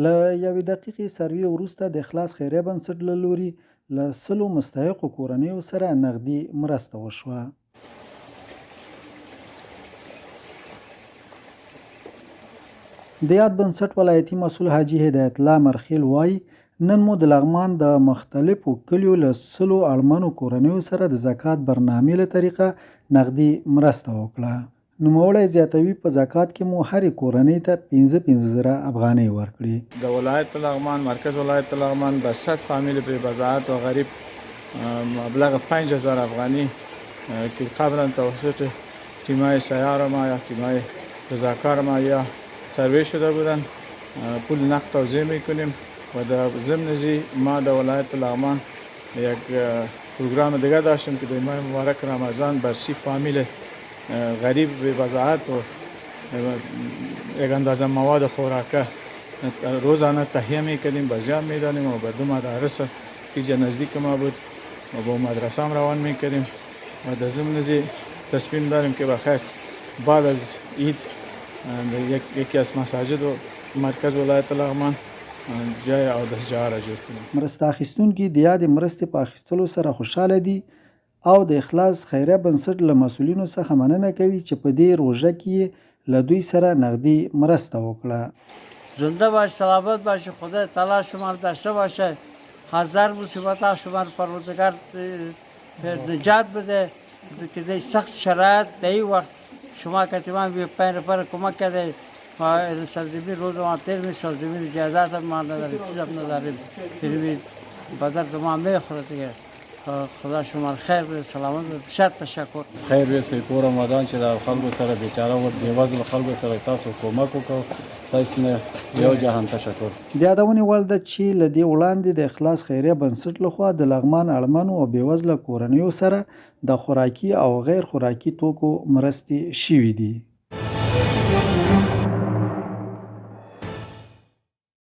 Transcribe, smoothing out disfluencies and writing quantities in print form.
له یوې دقیقې سروې وروسته د اخلاص خیریه بنسټ له لوري له 100 مستحقو کورنیو سره نغدي مرسته وشوه. د یاد بنسټ ولایتي مسؤل حاجي هدایت الله مرخیل وایي نن مو د لغمان د مختلفو کلیو له 100 اړمنو کورنیو سره د زکات برنامې له طریقه نغدي مرسته وکړه. نوموړی زیاتوي په زکات کې مو هرې کورنۍ ته 15,000 افغانۍ ورکړي. د ولایت لغمان مرکز ولایت لغمان به 100 فامیل به وضاحت و غریب مبلغ 5,000 افغانی که قبلا توسط تیمای سیاره ما یا تیمای رضاکار ما یا سروی شده بودن پول نقد توزیع میکنیم و در ضمن ما در ولایت لغمان یک پروگرام دیگه داشتیم که در ماه مبارک رمضان بر 30 فامیل غریب به وضاحت و یک اندازه مواد خوراکه روزانه تهیه میکنیم بازیاب میدانیم و به 2 مدارس که نزدیک ما بود و با مدرسه هم روان میکنیم و در ضمن تصمیم داریم که بخیر بعد از عید یکی از مساجد و مرکز ولایت لغمان جای اودس جا را جوړ کړو. مرسته اخیستونکي د یادې مرستې په اخیستلو سره خوشحاله دي او د اخلاص خیریه بنسټ له مسؤلینو څخه مننه کوي چې په دې روژه کې له دوی سره نغدي مرسته وکړه. زنده باش، سلامت باشه، خدای تعالی شما رو داشته باشه، هزار مصیبت شما رو پروردگار نجات بده که در سخت شرایط در این وقت شما که تمام به 5 نفر کمک کرده و سرزمین روز ما تیر می سرزمین جایداد هم ما نداریم، چیز هم نداریم، پیروی بدر ما میخوره دیگه. خدا شما رو خیر بده، سلامت بده، بسیار تشکر. خیر ویسه په رمضان چې د خلکو سره بیچاره و بېوزلو خلکو سره تاسو کومک وکړو، تاسو نه یو جهان تشکر. د یادونې وړ ده چې له دې وړاندې د اخلاص خیریه بنسټ لخوا د لغمان اړمنو او بېوزله کورنیو سره د خوراکي او غیر خوراکي توکو مرستې شوي دي.